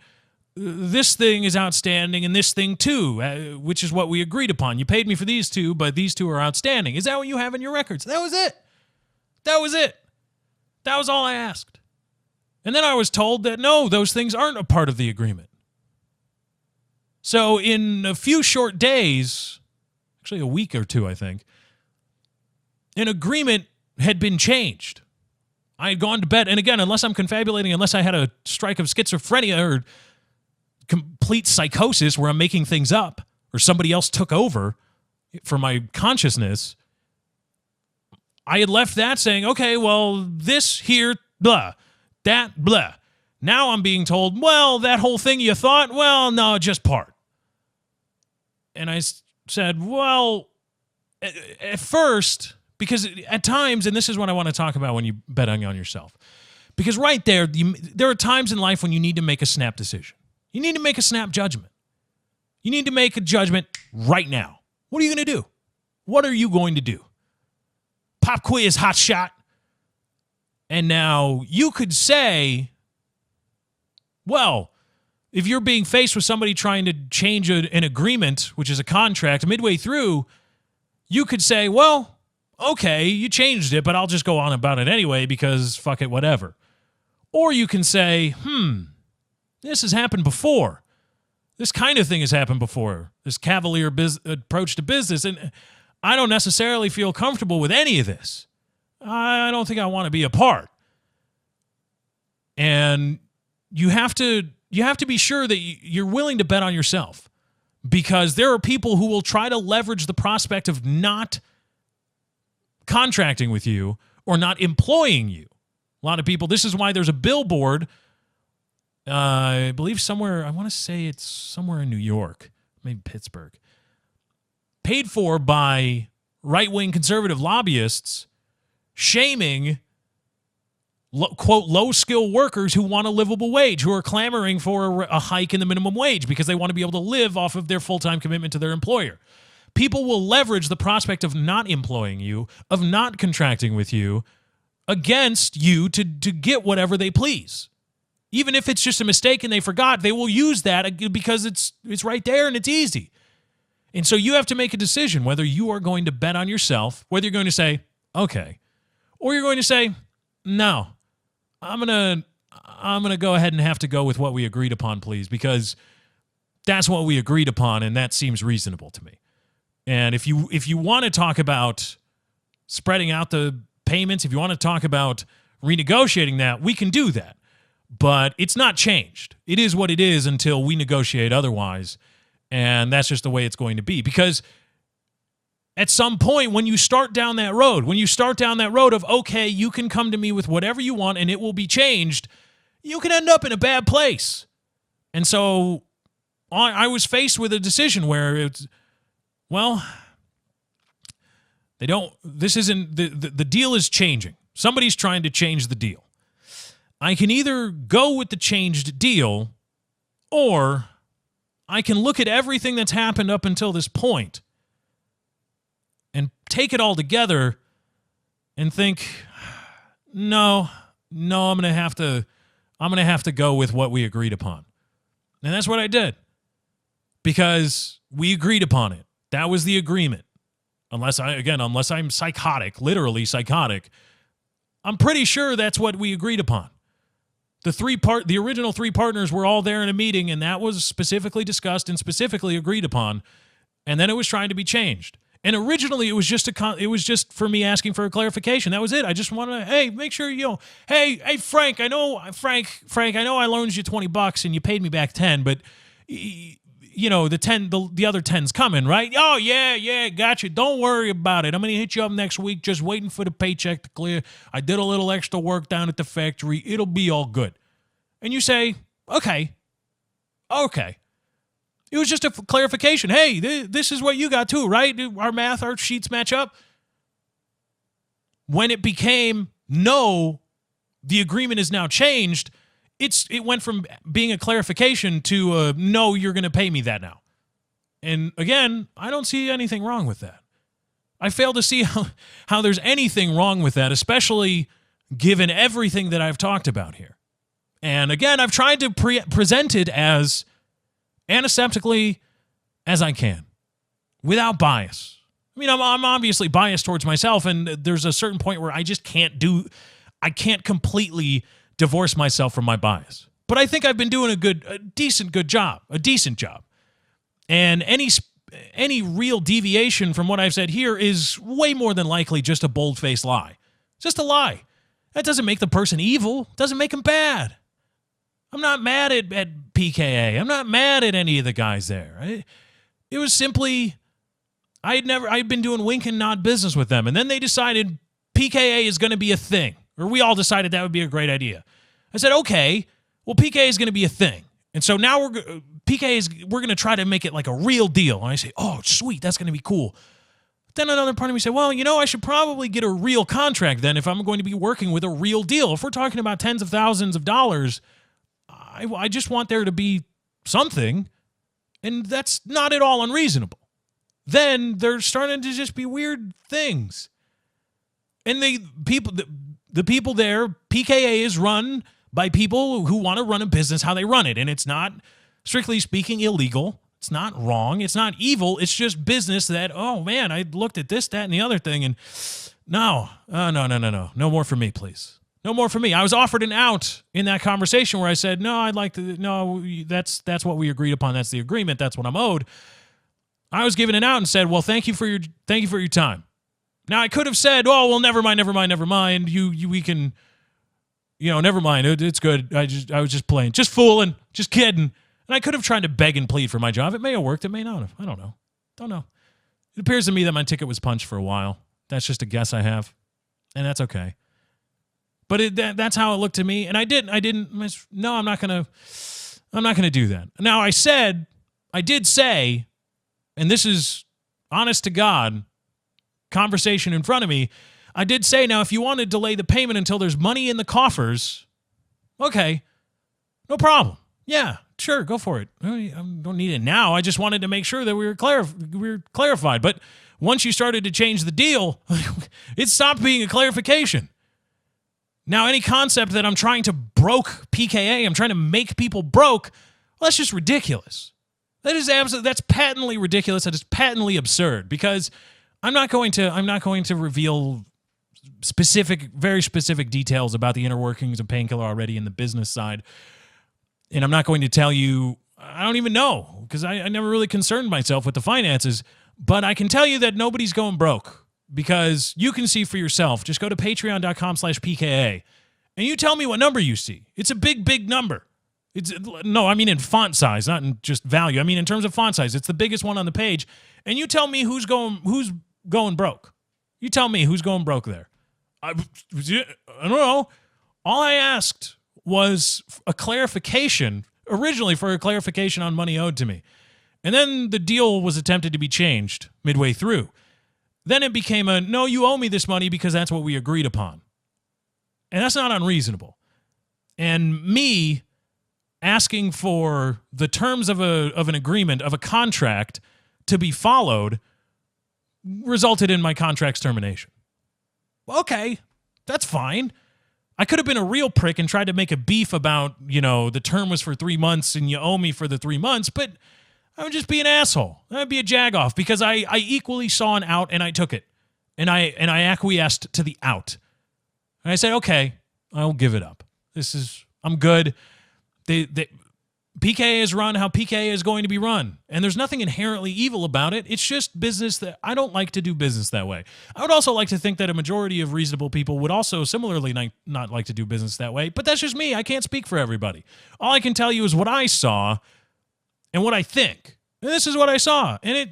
this thing is outstanding and this thing too, which is what we agreed upon. You paid me for these two, but these two are outstanding. Is that what you have in your records? That was it. That was all I asked. And then I was told that no, those things aren't a part of the agreement. So in a few short days, actually a week or two, I think, an agreement had been changed. I had gone to bed, and again, unless I'm confabulating, unless I had a strike of schizophrenia or complete psychosis where I'm making things up or somebody else took over for my consciousness, I had left that saying, okay, well, this here, blah, that, blah. Now I'm being told, well, that whole thing you thought, well, no, just part. And I said, well, at first, because at times, and this is what I want to talk about when you bet on yourself, because right there, there are times in life when you need to make a snap decision. You need to make a snap judgment. You need to make a judgment right now. What are you going to do? What are you going to do? Pop quiz, hot shot. And now you could say, well, if you're being faced with somebody trying to change an agreement, which is a contract, midway through, you could say, well, okay, you changed it, but I'll just go on about it anyway because fuck it, whatever. Or you can say, this has happened before. This kind of thing has happened before. This cavalier approach to business, and I don't necessarily feel comfortable with any of this. I don't think I want to be a part. And you have to be sure that you're willing to bet on yourself, because there are people who will try to leverage the prospect of not contracting with you or not employing you. A lot of people, this is why there's a billboard, I believe somewhere, I want to say it's somewhere in New York, maybe Pittsburgh, paid for by right-wing conservative lobbyists shaming, quote, low-skill workers who want a livable wage, who are clamoring for a hike in the minimum wage because they want to be able to live off of their full-time commitment to their employer. People will leverage the prospect of not employing you, of not contracting with you, against you to get whatever they please. Even if it's just a mistake and they forgot, they will use that because it's right there and it's easy. And so you have to make a decision whether you are going to bet on yourself, whether you're going to say, okay, or you're going to say, no, I'm gonna go ahead and have to go with what we agreed upon, please, because that's what we agreed upon, and that seems reasonable to me. And if you want to talk about spreading out the payments, if you want to talk about renegotiating that, we can do that. But it's not changed. It is what it is until we negotiate otherwise, and that's just the way it's going to be. Because at some point, when you start down that road, of, okay, you can come to me with whatever you want and it will be changed, you can end up in a bad place. And so I was faced with a decision where it's, well, the deal is changing. Somebody's trying to change the deal. I can either go with the changed deal, or I can look at everything that's happened up until this point and take it all together and think, no, I'm going to have to go with what we agreed upon. And that's what I did, because we agreed upon it. That was the agreement. Unless I'm psychotic, literally psychotic, I'm pretty sure that's what we agreed upon. The original three partners were all there in a meeting, and that was specifically discussed and specifically agreed upon. And then it was trying to be changed. And originally, it was just for me asking for a clarification. That was it. I just wanted to, hey, make sure hey, Frank, I know I loaned you $20 and you paid me back 10, but the other 10's coming, right? Oh yeah, gotcha. Don't worry about it. I'm gonna hit you up next week. Just waiting for the paycheck to clear. I did a little extra work down at the factory. It'll be all good. And you say, okay. It was just a clarification. Hey, this is what you got too, right? Our sheets match up. When it became, no, the agreement is now changed, it went from being a clarification to no, you're going to pay me that now. And again, I don't see anything wrong with that. I fail to see how there's anything wrong with that, especially given everything that I've talked about here. And again, I've tried to present it as antiseptically as I can, without bias. I mean, I'm obviously biased towards myself, and there's a certain point where I just can't completely divorce myself from my bias. But I think I've been doing a decent job. And any real deviation from what I've said here is way more than likely just a bold-faced lie. Just a lie. That doesn't make the person evil. Doesn't make them bad. I'm not mad at PKA. I'm not mad at any of the guys there. It was simply, I'd been doing wink and nod business with them, and then they decided PKA is going to be a thing, or we all decided that would be a great idea. I said, okay, well, PKA is going to be a thing, and so now we're going to try to make it like a real deal. And I say, oh, sweet, that's going to be cool. Then another part of me said, well, I should probably get a real contract then if I'm going to be working with a real deal. If we're talking about tens of thousands of dollars, I just want there to be something, and that's not at all unreasonable. Then there's starting to just be weird things. And the people there, PKA is run by people who want to run a business how they run it, and it's not, strictly speaking, illegal. It's not wrong. It's not evil. It's just business that, oh, man, I looked at this, that, and the other thing, and no. No more for me, please. No more for me. I was offered an out in that conversation where I said, no, that's what we agreed upon. That's the agreement. That's what I'm owed. I was given an out and said, well, thank you for your time. Now, I could have said, oh, well, never mind. We can, never mind. It's good. I was just playing, just fooling, just kidding. And I could have tried to beg and plead for my job. It may have worked. It may not have. I don't know. It appears to me that my ticket was punched for a while. That's just a guess I have. And that's okay. But that's how it looked to me. And I didn't, no, I'm not going to do that. Now, I did say, and this is honest to God, conversation in front of me, I did say, now, if you want to delay the payment until there's money in the coffers, okay, no problem. Yeah, sure, go for it. I don't need it now. I just wanted to make sure that we were clarified. But once you started to change the deal, it stopped being a clarification. Now, any concept that I'm trying to broke PKA, I'm trying to make people broke, well, that's just ridiculous. That's patently ridiculous. That is patently absurd, because I'm not going to reveal very specific details about the inner workings of Painkiller already in the business side. And I'm not going to tell you, I don't even know, because I never really concerned myself with the finances, but I can tell you that nobody's going broke. Because you can see for yourself. Just go to patreon.com/PKA and you tell me what number you see. It's a big, big number. I mean in font size, not in just value. I mean in terms of font size. It's the biggest one on the page. And you tell me who's going broke. You tell me who's going broke there. I don't know. All I asked was a clarification, originally for a clarification on money owed to me. And then the deal was attempted to be changed midway through. Then it became no, you owe me this money because that's what we agreed upon. And that's not unreasonable. And me asking for the terms of an agreement, of a contract to be followed, resulted in my contract's termination. Okay, that's fine. I could have been a real prick and tried to make a beef about, the term was for 3 months and you owe me for the 3 months, but I would just be an asshole. I'd be a jagoff, because I equally saw an out and I took it. And I acquiesced to the out. And I said, okay, I'll give it up. I'm good. PKA is run how PKA is going to be run. And there's nothing inherently evil about it. It's just business that I don't like to do business that way. I would also like to think that a majority of reasonable people would also similarly not like to do business that way. But that's just me. I can't speak for everybody. All I can tell you is what I saw and what I think. And this is what I saw. And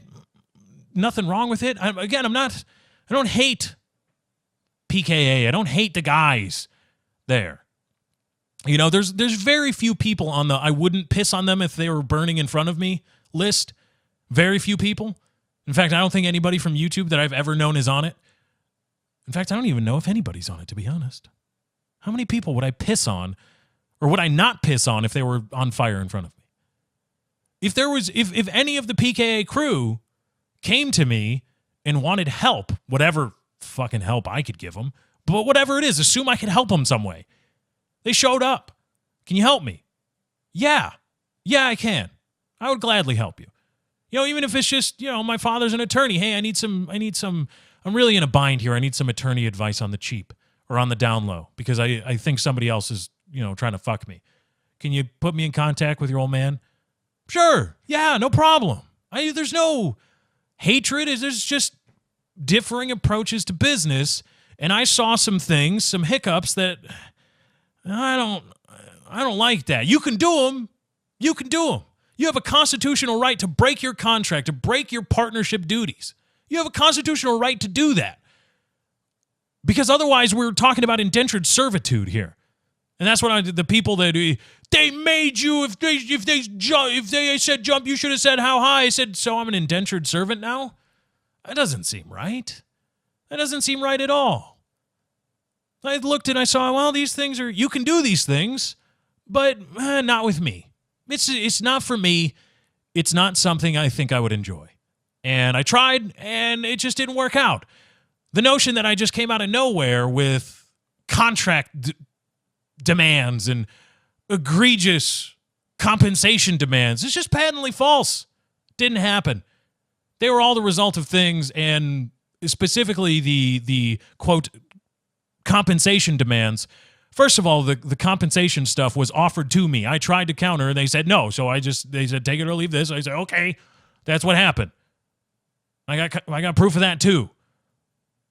nothing wrong with it. I don't hate PKA. I don't hate the guys there. There's very few people on the I wouldn't piss on them if they were burning in front of me list. Very few people. In fact, I don't think anybody from YouTube that I've ever known is on it. In fact, I don't even know if anybody's on it, to be honest. How many people would I piss on, or would I not piss on if they were on fire in front of me? If any of the PKA crew came to me and wanted help, whatever fucking help I could give them, but whatever it is, assume I could help them some way. They showed up. Can you help me? Yeah, I can. I would gladly help you. Even if it's just, my father's an attorney. Hey, I'm really in a bind here. I need some attorney advice on the cheap or on the down low, because I think somebody else is trying to fuck me. Can you put me in contact with your old man? Sure. Yeah, no problem. There's no hatred. There's just differing approaches to business. And I saw some things, some hiccups that I don't like that. You can do them. You can do them. You have a constitutional right to break your contract, to break your partnership duties. You have a constitutional right to do that. Because otherwise we're talking about indentured servitude here. And that's what the people that they made you, if they said jump, you should have said how high. I said, so I'm an indentured servant now? That doesn't seem right. That doesn't seem right at all. I looked and I saw, well, these things you can do these things, but not with me. It's not for me. It's not something I think I would enjoy. And I tried, and it just didn't work out. The notion that I just came out of nowhere with contract demands and egregious compensation demands is just patently false. Didn't happen. They were all the result of things, and specifically the quote compensation demands. First of all, the compensation stuff was offered to me. I tried to counter, and they said no. So they said take it or leave this. I said okay, that's what happened. I got proof of that too.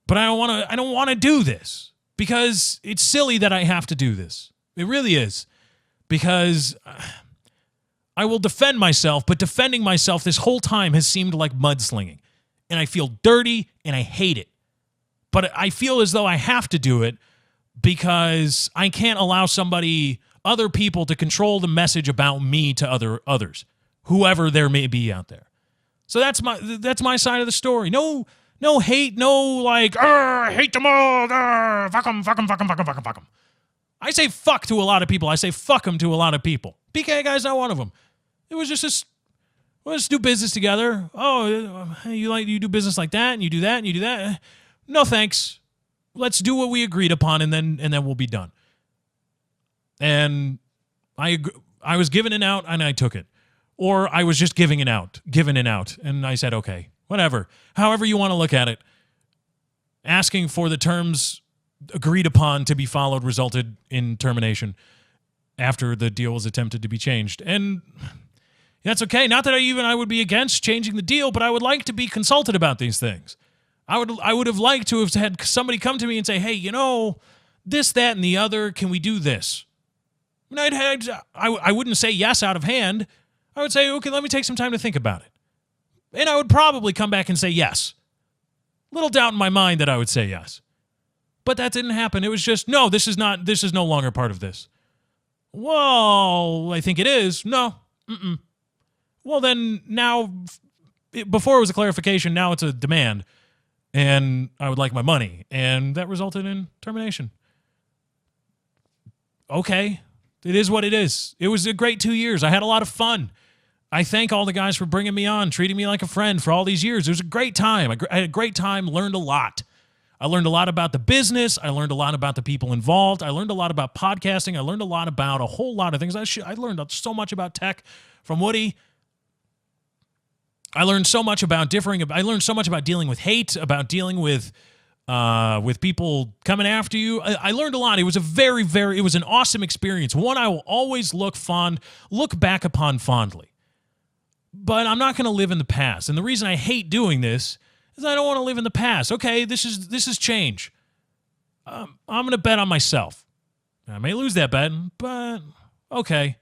But I don't want to do this because it's silly that I have to do this. It really is. Because I will defend myself, but defending myself this whole time has seemed like mudslinging. And I feel dirty and I hate it. But I feel as though I have to do it because I can't allow other people to control the message about me to others, whoever there may be out there. So that's my side of the story. No hate, no like, I hate them all, fuck them, fuck them, fuck them, fuck them, fuck them, fuck them. I say fuck to a lot of people. I say fuck them to a lot of people. PKA guy's not one of them. It was just let's do business together. Oh, you do business like that, and you do that, and you do that. No thanks. Let's do what we agreed upon, and then we'll be done. And I was given an out, and I took it. Or I was just given it out, and I said, okay, whatever. However you want to look at it. Asking for the terms agreed upon to be followed resulted in termination after the deal was attempted to be changed. And that's okay. Not that I would be against changing the deal, but I would like to be consulted about these things. I would have liked to have had somebody come to me and say, hey, this, that, and the other, can we do this? And I wouldn't say yes out of hand. I would say, okay, let me take some time to think about it. And I would probably come back and say yes. Little doubt in my mind that I would say yes. But that didn't happen. It was just, no, this is no longer part of this. Well, I think it is. No. Mm-mm. Well, then now, before it was a clarification, now it's a demand. And I would like my money. And that resulted in termination. Okay. It is what it is. It was a great 2 years. I had a lot of fun. I thank all the guys for bringing me on, treating me like a friend for all these years. It was a great time. I had a great time, learned a lot. I learned a lot about the business. I learned a lot about the people involved. I learned a lot about podcasting. I learned a lot about a whole lot of things. I learned so much about tech from Woody. I learned so much about I learned so much about dealing with hate, about dealing with people coming after you. I learned a lot. It was it was an awesome experience. One I will always look back upon fondly. But I'm not going to live in the past. And the reason I hate doing this is I don't want to live in the past. Okay, this is change. I'm going to bet on myself. I may lose that bet, but okay.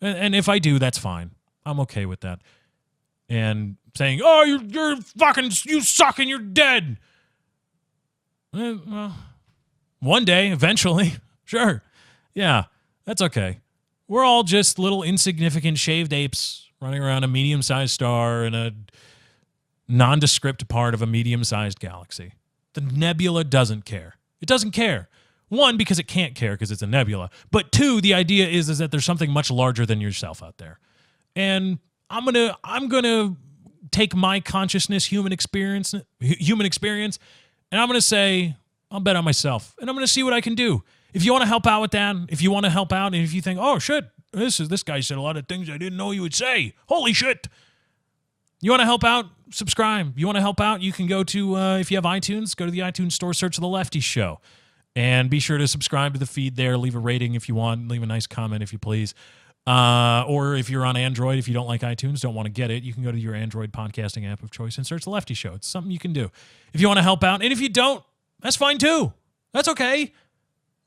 And if I do, that's fine. I'm okay with that. And saying, oh, you suck and you're dead. Well, one day, eventually, sure. Yeah, that's okay. We're all just little insignificant shaved apes running around a medium-sized star in a nondescript part of a medium-sized galaxy. The nebula doesn't care. It doesn't care. One, because it can't care because it's a nebula. But two, the idea is that there's something much larger than yourself out there. And I'm gonna take my consciousness, human experience, and I'm gonna say, I'll bet on myself. And I'm gonna see what I can do. If you want to help out with that, if you want to help out, and if you think, oh shit, this guy said a lot of things I didn't know you would say. Holy shit. You want to help out? Subscribe. You want to help out? You can go to, if you have iTunes, go to the iTunes store, search The Lefty Show. And be sure to subscribe to the feed there. Leave a rating if you want. Leave a nice comment if you please. Or if you're on Android, if you don't like iTunes, don't want to get it, you can go to your Android podcasting app of choice and search The Lefty Show. It's something you can do. If you want to help out, and if you don't, that's fine too. That's okay.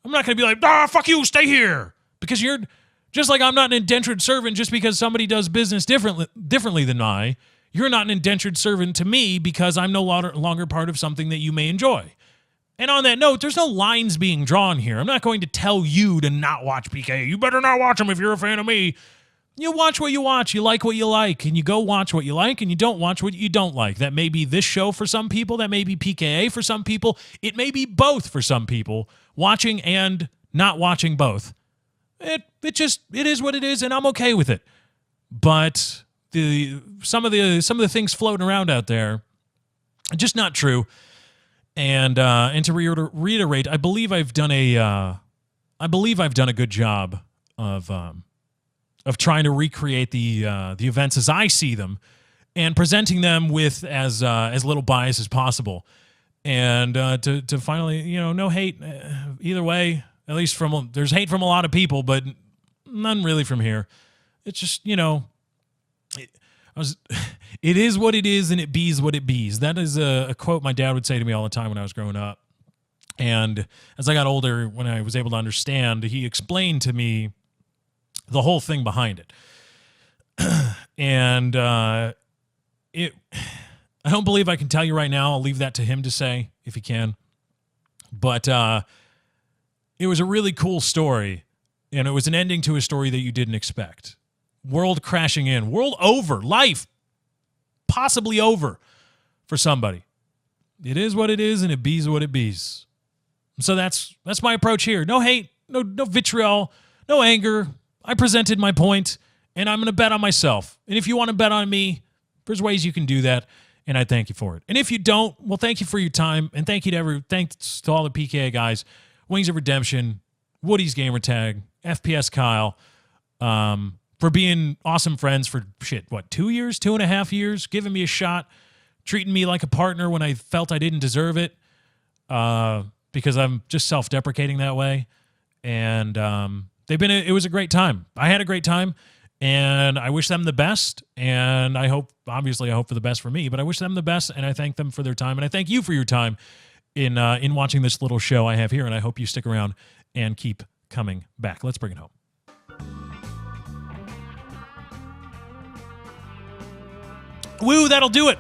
I'm not going to be like, fuck you, stay here. Because you're, just like I'm not an indentured servant just because somebody does business differently than I, you're not an indentured servant to me because I'm no longer part of something that you may enjoy. And on that note, there's no lines being drawn here. I'm not going to tell you to not watch PKA. You better not watch them if you're a fan of me. You watch what you watch. You like what you like. And you go watch what you like, and you don't watch what you don't like. That may be this show for some people. That may be PKA for some people. It may be both for some people, watching and not watching both. It is what it is, and I'm okay with it. But some of the things floating around out there are just not true. And to reiterate, I believe I've done a good job of trying to recreate the events as I see them, and presenting them with as little bias as possible, and to finally, no hate either way. At least there's hate from a lot of people, but none really from here. It's just it is what it is, and it bees what it bees. That is a quote my dad would say to me all the time when I was growing up. And as I got older, when I was able to understand, he explained to me the whole thing behind it. And I don't believe I can tell you right now. I'll leave that to him to say if he can. But it was a really cool story, and it was an ending to a story that you didn't expect. World crashing in, world over, life possibly over for somebody. It is what it is, and it bees what it bees. So that's my approach here. No hate, no vitriol, no anger. I presented my point, and I'm going to bet on myself. And if you want to bet on me, there's ways you can do that, and I thank you for it. And if you don't, well, thank you for your time, and thanks to all the PKA guys, Wings of Redemption, Woody's Gamertag, FPS Kyle, for being awesome friends for 2.5 years, giving me a shot, treating me like a partner when I felt I didn't deserve it, because I'm just self-deprecating that way. And it was a great time. I had a great time, and I wish them the best. And I hope for the best for me, but I wish them the best, and I thank them for their time, and I thank you for your time in watching this little show I have here, and I hope you stick around and keep coming back. Let's bring it home. Woo, that'll do it.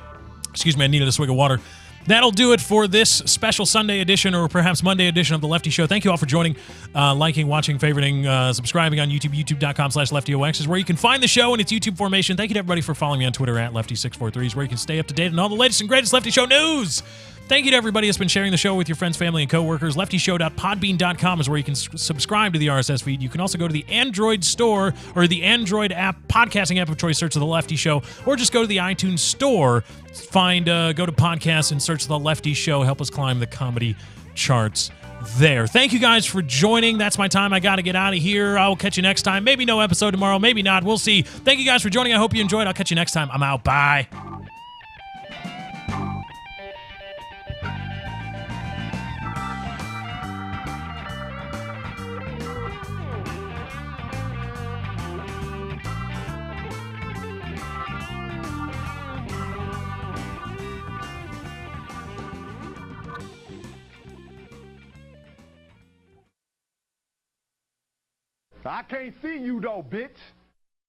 Excuse me, I needed a swig of water. That'll do it for this special Sunday edition, or perhaps Monday edition of The Lefty Show. Thank you all for joining, liking, watching, favoriting, subscribing on YouTube. YouTube.com/LeftyOX is where you can find the show in its YouTube formation. Thank you to everybody for following me on Twitter @Lefty643 is where you can stay up to date on all the latest and greatest Lefty Show news. Thank you to everybody that's been sharing the show with your friends, family, and coworkers. LeftyShow.podbean.com is where you can subscribe to the RSS feed. You can also go to the Android store or the Android app, podcasting app of choice, search The Lefty Show, or just go to the iTunes store, go to podcasts and search The Lefty Show. Help us climb the comedy charts there. Thank you guys for joining. That's my time. I got to get out of here. I will catch you next time. Maybe no episode tomorrow. Maybe not. We'll see. Thank you guys for joining. I hope you enjoyed. I'll catch you next time. I'm out. Bye. I can't see you though, bitch.